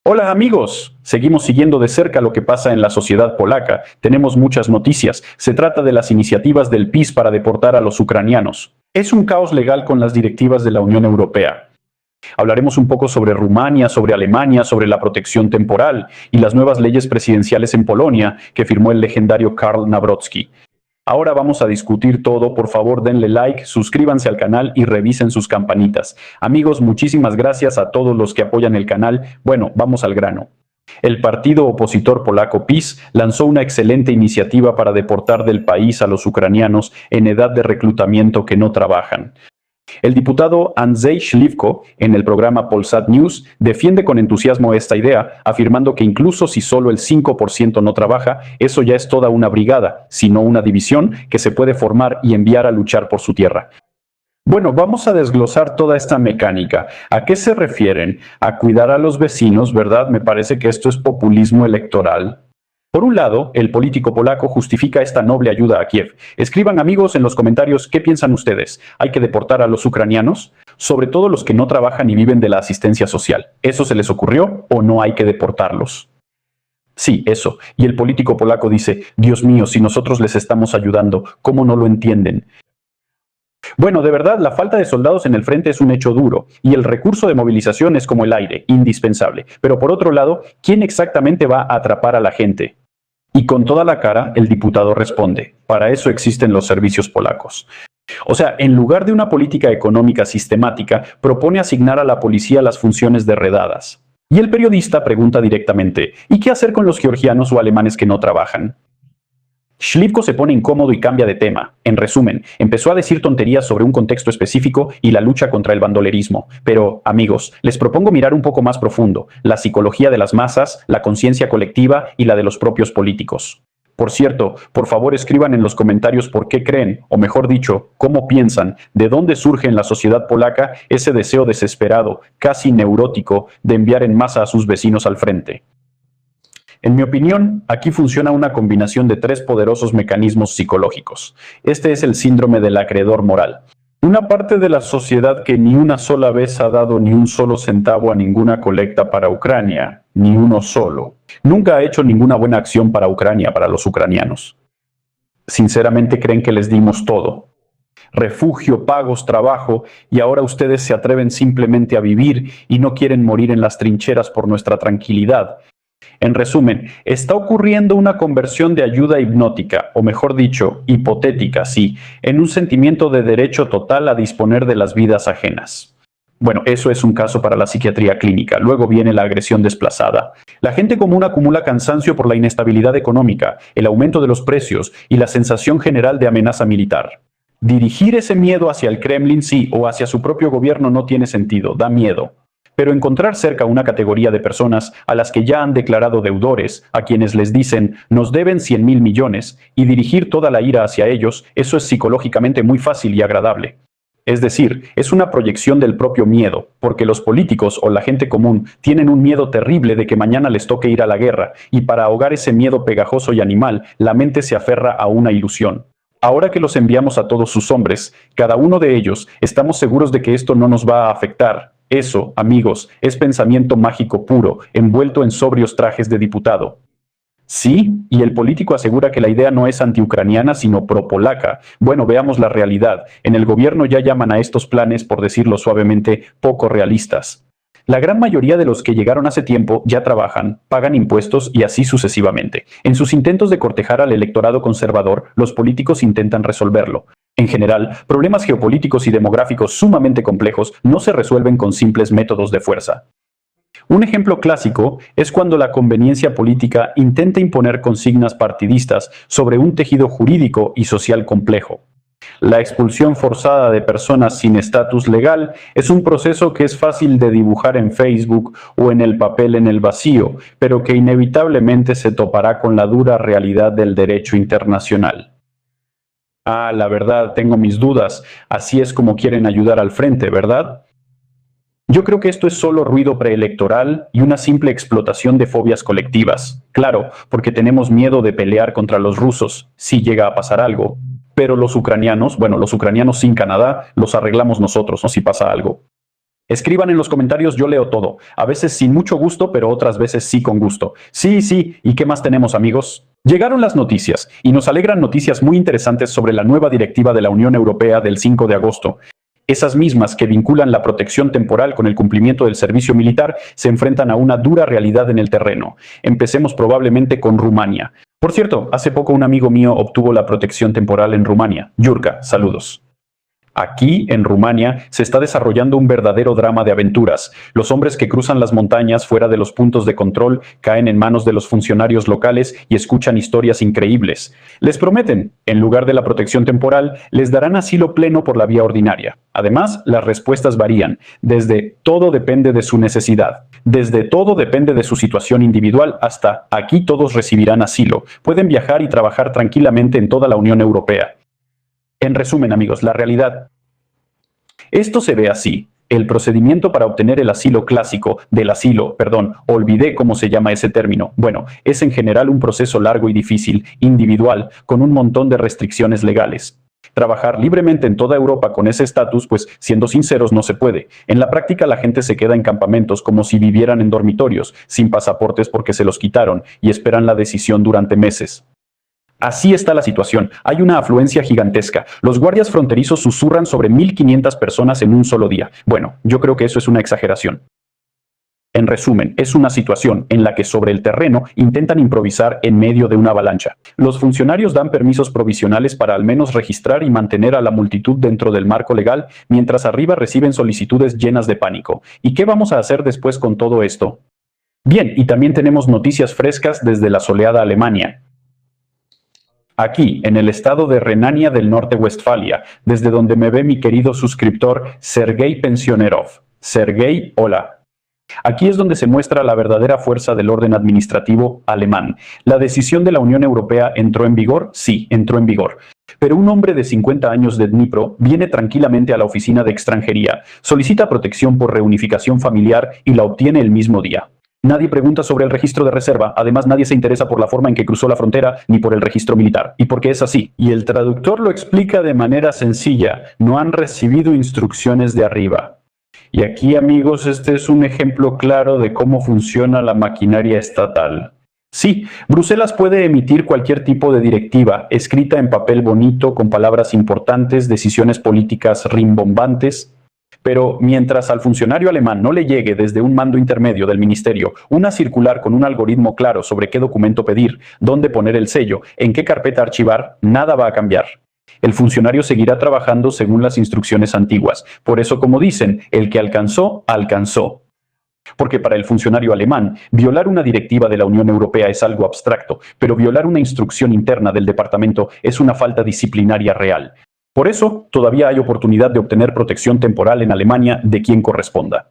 Hola amigos, seguimos siguiendo de cerca lo que pasa en la sociedad polaca. Tenemos muchas noticias. Se trata de las iniciativas del PiS para deportar a los ucranianos. Es un caos legal con las directivas de la Unión Europea. Hablaremos un poco sobre Rumania, sobre Alemania, sobre la protección temporal y las nuevas leyes presidenciales en Polonia que firmó el legendario Karl Nawrocki. Ahora vamos a discutir todo, por favor denle like, suscríbanse al canal y revisen sus campanitas. Amigos, muchísimas gracias a todos los que apoyan el canal. Bueno, vamos al grano. El partido opositor polaco PiS lanzó una excelente iniciativa para deportar del país a los ucranianos en edad de reclutamiento que no trabajan. El diputado Andrzej Śliwko, en el programa Polsat News, defiende con entusiasmo esta idea, afirmando que incluso si solo el 5% no trabaja, eso ya es toda una brigada, sino una división que se puede formar y enviar a luchar por su tierra. Bueno, vamos a desglosar toda esta mecánica. ¿A qué se refieren? A cuidar a los vecinos, ¿verdad? Me parece que esto es populismo electoral. Por un lado, el político polaco justifica esta noble ayuda a Kiev. Escriban amigos en los comentarios qué piensan ustedes. ¿Hay que deportar a los ucranianos? Sobre todo los que no trabajan y viven de la asistencia social. ¿Eso se les ocurrió o no hay que deportarlos? Sí, eso. Y el político polaco dice, Dios mío, si nosotros les estamos ayudando, ¿cómo no lo entienden? Bueno, de verdad, la falta de soldados en el frente es un hecho duro, y el recurso de movilización es como el aire, indispensable. Pero por otro lado, ¿quién exactamente va a atrapar a la gente? Y con toda la cara, el diputado responde, para eso existen los servicios polacos. O sea, en lugar de una política económica sistemática, propone asignar a la policía las funciones de redadas. Y el periodista pregunta directamente, ¿y qué hacer con los georgianos o alemanes que no trabajan? Śliwko se pone incómodo y cambia de tema. En resumen, empezó a decir tonterías sobre un contexto específico y la lucha contra el bandolerismo. Pero, amigos, les propongo mirar un poco más profundo, la psicología de las masas, la conciencia colectiva y la de los propios políticos. Por cierto, por favor escriban en los comentarios por qué creen, o mejor dicho, cómo piensan, de dónde surge en la sociedad polaca ese deseo desesperado, casi neurótico, de enviar en masa a sus vecinos al frente. En mi opinión, aquí funciona una combinación de tres poderosos mecanismos psicológicos. Este es el síndrome del acreedor moral. Una parte de la sociedad que ni una sola vez ha dado ni un solo centavo a ninguna colecta para Ucrania, ni uno solo. Nunca ha hecho ninguna buena acción para Ucrania, para los ucranianos. Sinceramente creen que les dimos todo. Refugio, pagos, trabajo, y ahora ustedes se atreven simplemente a vivir y no quieren morir en las trincheras por nuestra tranquilidad. En resumen, está ocurriendo una conversión de ayuda hipnótica, o mejor dicho, hipotética, sí, en un sentimiento de derecho total a disponer de las vidas ajenas. Bueno, eso es un caso para la psiquiatría clínica. Luego viene la agresión desplazada. La gente común acumula cansancio por la inestabilidad económica, el aumento de los precios y la sensación general de amenaza militar. Dirigir ese miedo hacia el Kremlin sí, o hacia su propio gobierno no tiene sentido, da miedo. Pero encontrar cerca una categoría de personas a las que ya han declarado deudores, a quienes les dicen nos deben 100.000 millones, y dirigir toda la ira hacia ellos, eso es psicológicamente muy fácil y agradable. Es decir, es una proyección del propio miedo, porque los políticos o la gente común tienen un miedo terrible de que mañana les toque ir a la guerra, y para ahogar ese miedo pegajoso y animal, la mente se aferra a una ilusión. Ahora que los enviamos a todos sus hombres, cada uno de ellos, estamos seguros de que esto no nos va a afectar. Eso, amigos, es pensamiento mágico puro, envuelto en sobrios trajes de diputado. Sí, y el político asegura que la idea no es antiucraniana, sino pro-polaca. Bueno, veamos la realidad. En el gobierno ya llaman a estos planes, por decirlo suavemente, poco realistas. La gran mayoría de los que llegaron hace tiempo ya trabajan, pagan impuestos y así sucesivamente. En sus intentos de cortejar al electorado conservador, los políticos intentan resolverlo. En general, problemas geopolíticos y demográficos sumamente complejos no se resuelven con simples métodos de fuerza. Un ejemplo clásico es cuando la conveniencia política intenta imponer consignas partidistas sobre un tejido jurídico y social complejo. La expulsión forzada de personas sin estatus legal es un proceso que es fácil de dibujar en Facebook o en el papel en el vacío, pero que inevitablemente se topará con la dura realidad del derecho internacional. La verdad, tengo mis dudas. Así es como quieren ayudar al frente, ¿verdad? Yo creo que esto es solo ruido preelectoral y una simple explotación de fobias colectivas. Claro, porque tenemos miedo de pelear contra los rusos, si llega a pasar algo. Pero los ucranianos sin Canadá, los arreglamos nosotros, ¿no? Si pasa algo. Escriban en los comentarios, yo leo todo. A veces sin mucho gusto, pero otras veces sí con gusto. Sí, sí, ¿y qué más tenemos, amigos? Llegaron las noticias, y nos alegran noticias muy interesantes sobre la nueva directiva de la Unión Europea del 5 de agosto. Esas mismas que vinculan la protección temporal con el cumplimiento del servicio militar se enfrentan a una dura realidad en el terreno. Empecemos probablemente con Rumania. Por cierto, hace poco un amigo mío obtuvo la protección temporal en Rumania. Yurka, saludos. Aquí, en Rumania, se está desarrollando un verdadero drama de aventuras. Los hombres que cruzan las montañas fuera de los puntos de control caen en manos de los funcionarios locales y escuchan historias increíbles. Les prometen, en lugar de la protección temporal, les darán asilo pleno por la vía ordinaria. Además, las respuestas varían, desde todo depende de su necesidad, desde todo depende de su situación individual hasta aquí todos recibirán asilo. Pueden viajar y trabajar tranquilamente en toda la Unión Europea. En resumen, amigos, la realidad. Esto se ve así. El procedimiento para obtener el asilo clásico, olvidé cómo se llama ese término. Bueno, es en general un proceso largo y difícil, individual, con un montón de restricciones legales. Trabajar libremente en toda Europa con ese estatus, pues, siendo sinceros, no se puede. En la práctica la gente se queda en campamentos como si vivieran en dormitorios, sin pasaportes porque se los quitaron, y esperan la decisión durante meses. Así está la situación. Hay una afluencia gigantesca. Los guardias fronterizos susurran sobre 1.500 personas en un solo día. Bueno, yo creo que eso es una exageración. En resumen, es una situación en la que sobre el terreno intentan improvisar en medio de una avalancha. Los funcionarios dan permisos provisionales para al menos registrar y mantener a la multitud dentro del marco legal, mientras arriba reciben solicitudes llenas de pánico. ¿Y qué vamos a hacer después con todo esto? Bien, y también tenemos noticias frescas desde la soleada Alemania. Aquí, en el estado de Renania del Norte-Westfalia, desde donde me ve mi querido suscriptor Sergei Pensionerov. Sergei, hola. Aquí es donde se muestra la verdadera fuerza del orden administrativo alemán. ¿La decisión de la Unión Europea entró en vigor? Sí, entró en vigor. Pero un hombre de 50 años de Dnipro viene tranquilamente a la oficina de extranjería, solicita protección por reunificación familiar y la obtiene el mismo día. Nadie pregunta sobre el registro de reserva, además nadie se interesa por la forma en que cruzó la frontera ni por el registro militar. ¿Y por qué es así? Y el traductor lo explica de manera sencilla, no han recibido instrucciones de arriba. Y aquí, amigos, este es un ejemplo claro de cómo funciona la maquinaria estatal. Sí, Bruselas puede emitir cualquier tipo de directiva, escrita en papel bonito, con palabras importantes, decisiones políticas rimbombantes. Pero mientras al funcionario alemán no le llegue desde un mando intermedio del ministerio una circular con un algoritmo claro sobre qué documento pedir, dónde poner el sello, en qué carpeta archivar, nada va a cambiar. El funcionario seguirá trabajando según las instrucciones antiguas. Por eso, como dicen, el que alcanzó, alcanzó. Porque para el funcionario alemán, violar una directiva de la Unión Europea es algo abstracto, pero violar una instrucción interna del departamento es una falta disciplinaria real. Por eso, todavía hay oportunidad de obtener protección temporal en Alemania de quien corresponda.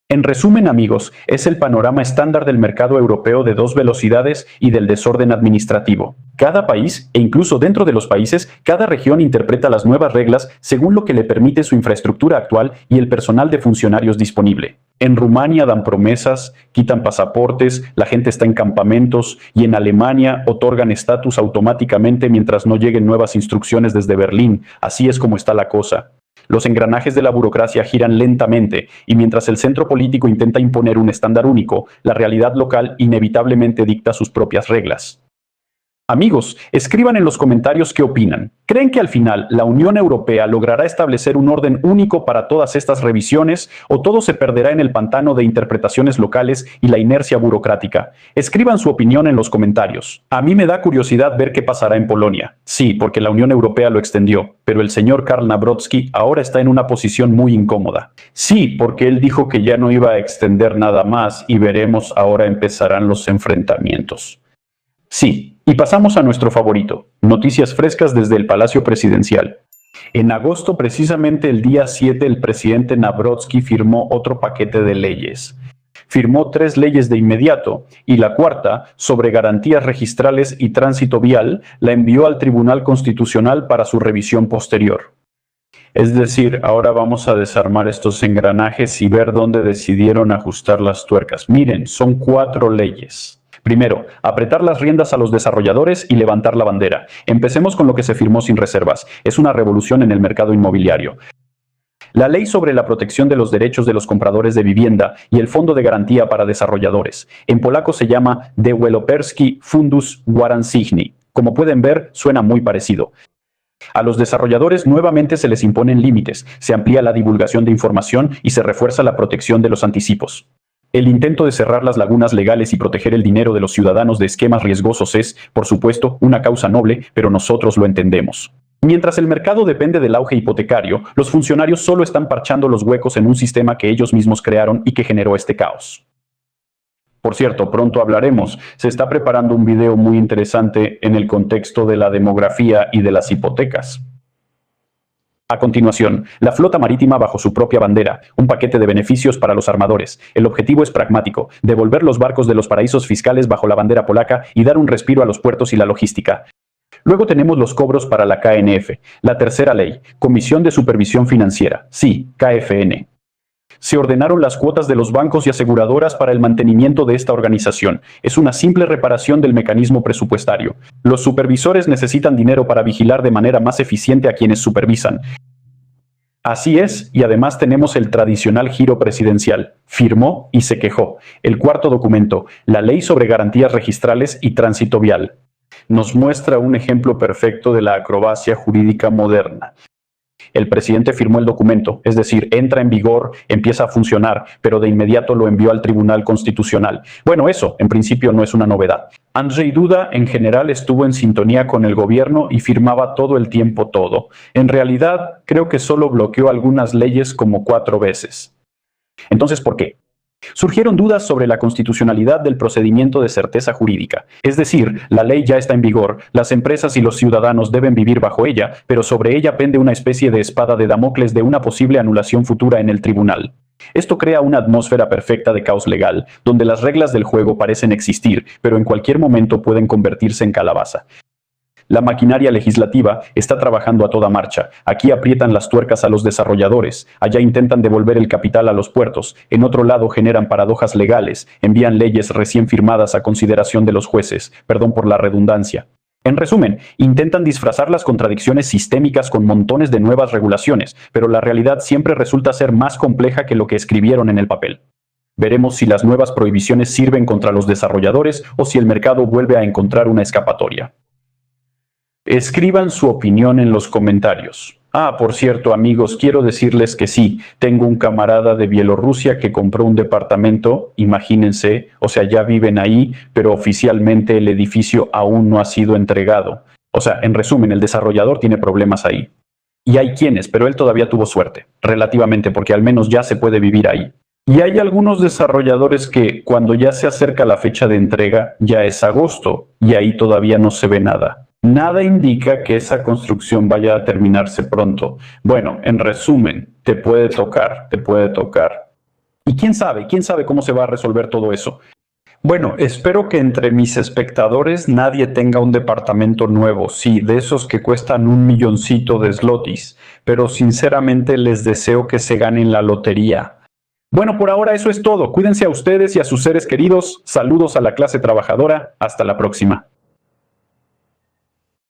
En resumen, amigos, es el panorama estándar del mercado europeo de dos velocidades y del desorden administrativo. Cada país, e incluso dentro de los países, cada región interpreta las nuevas reglas según lo que le permite su infraestructura actual y el personal de funcionarios disponible. En Rumania dan promesas, quitan pasaportes, la gente está en campamentos y en Alemania otorgan estatus automáticamente mientras no lleguen nuevas instrucciones desde Berlín. Así es como está la cosa. Los engranajes de la burocracia giran lentamente y mientras el centro político intenta imponer un estándar único, la realidad local inevitablemente dicta sus propias reglas. Amigos, escriban en los comentarios qué opinan. ¿Creen que al final la Unión Europea logrará establecer un orden único para todas estas revisiones o todo se perderá en el pantano de interpretaciones locales y la inercia burocrática? Escriban su opinión en los comentarios. A mí me da curiosidad ver qué pasará en Polonia. Sí, porque la Unión Europea lo extendió, pero el señor Karl Nawrocki ahora está en una posición muy incómoda. Sí, porque él dijo que ya no iba a extender nada más y veremos ahora empezarán los enfrentamientos. Sí. Y pasamos a nuestro favorito, noticias frescas desde el Palacio Presidencial. En agosto, precisamente el día 7, el presidente Nawrocki firmó otro paquete de leyes. Firmó 3 leyes de inmediato y la cuarta, sobre garantías registrales y tránsito vial, la envió al Tribunal Constitucional para su revisión posterior. Es decir, ahora vamos a desarmar estos engranajes y ver dónde decidieron ajustar las tuercas. Miren, son 4 leyes. Primero, apretar las riendas a los desarrolladores y levantar la bandera. Empecemos con lo que se firmó sin reservas. Es una revolución en el mercado inmobiliario. la Ley sobre la protección de los derechos de los compradores de vivienda y el Fondo de Garantía para Desarrolladores. En polaco se llama Deweloperski Fundusz Gwarancyjny. Como pueden ver, suena muy parecido. A los desarrolladores nuevamente se les imponen límites, se amplía la divulgación de información y se refuerza la protección de los anticipos. El intento de cerrar las lagunas legales y proteger el dinero de los ciudadanos de esquemas riesgosos es, por supuesto, una causa noble, pero nosotros lo entendemos. Mientras el mercado depende del auge hipotecario, los funcionarios solo están parchando los huecos en un sistema que ellos mismos crearon y que generó este caos. Por cierto, pronto hablaremos. Se está preparando un video muy interesante en el contexto de la demografía y de las hipotecas. A continuación, la flota marítima bajo su propia bandera, un paquete de beneficios para los armadores. El objetivo es pragmático, devolver los barcos de los paraísos fiscales bajo la bandera polaca y dar un respiro a los puertos y la logística. Luego tenemos los cobros para la KNF, la tercera ley, Comisión de Supervisión Financiera, sí, KFN. Se ordenaron las cuotas de los bancos y aseguradoras para el mantenimiento de esta organización. Es una simple reparación del mecanismo presupuestario. Los supervisores necesitan dinero para vigilar de manera más eficiente a quienes supervisan. Así es, y además tenemos el tradicional giro presidencial. Firmó y se quejó. El cuarto documento, la Ley sobre Garantías Registrales y Tránsito Vial. Nos muestra un ejemplo perfecto de la acrobacia jurídica moderna. El presidente firmó el documento, es decir, entra en vigor, empieza a funcionar, pero de inmediato lo envió al Tribunal Constitucional. Bueno, eso, en principio, no es una novedad. Andrzej Duda, en general, estuvo en sintonía con el gobierno y firmaba todo el tiempo todo. En realidad, creo que solo bloqueó algunas leyes como 4 veces. Entonces, ¿por qué? Surgieron dudas sobre la constitucionalidad del procedimiento de certeza jurídica. Es decir, la ley ya está en vigor, las empresas y los ciudadanos deben vivir bajo ella, pero sobre ella pende una especie de espada de Damocles de una posible anulación futura en el tribunal. Esto crea una atmósfera perfecta de caos legal, donde las reglas del juego parecen existir, pero en cualquier momento pueden convertirse en calabaza. La maquinaria legislativa está trabajando a toda marcha. Aquí aprietan las tuercas a los desarrolladores, allá intentan devolver el capital a los puertos, en otro lado generan paradojas legales, envían leyes recién firmadas a consideración de los jueces, perdón por la redundancia. En resumen, intentan disfrazar las contradicciones sistémicas con montones de nuevas regulaciones, pero la realidad siempre resulta ser más compleja que lo que escribieron en el papel. Veremos si las nuevas prohibiciones sirven contra los desarrolladores o si el mercado vuelve a encontrar una escapatoria. Escriban su opinión en los comentarios. Por cierto, amigos, quiero decirles que sí, tengo un camarada de Bielorrusia que compró un departamento, imagínense, o sea, ya viven ahí, pero oficialmente el edificio aún no ha sido entregado. O sea, en resumen, el desarrollador tiene problemas ahí. Y hay quienes, pero él todavía tuvo suerte, relativamente, porque al menos ya se puede vivir ahí. Y hay algunos desarrolladores que, cuando ya se acerca la fecha de entrega, ya es agosto, y ahí todavía no se ve nada. Nada indica que esa construcción vaya a terminarse pronto. Bueno, en resumen, te puede tocar, te puede tocar. Y quién sabe cómo se va a resolver todo eso. Bueno, espero que entre mis espectadores nadie tenga un departamento nuevo, sí, de esos que cuestan 1.000.000 de zlotys, pero sinceramente les deseo que se ganen la lotería. Bueno, por ahora eso es todo. Cuídense a ustedes y a sus seres queridos. Saludos a la clase trabajadora. Hasta la próxima.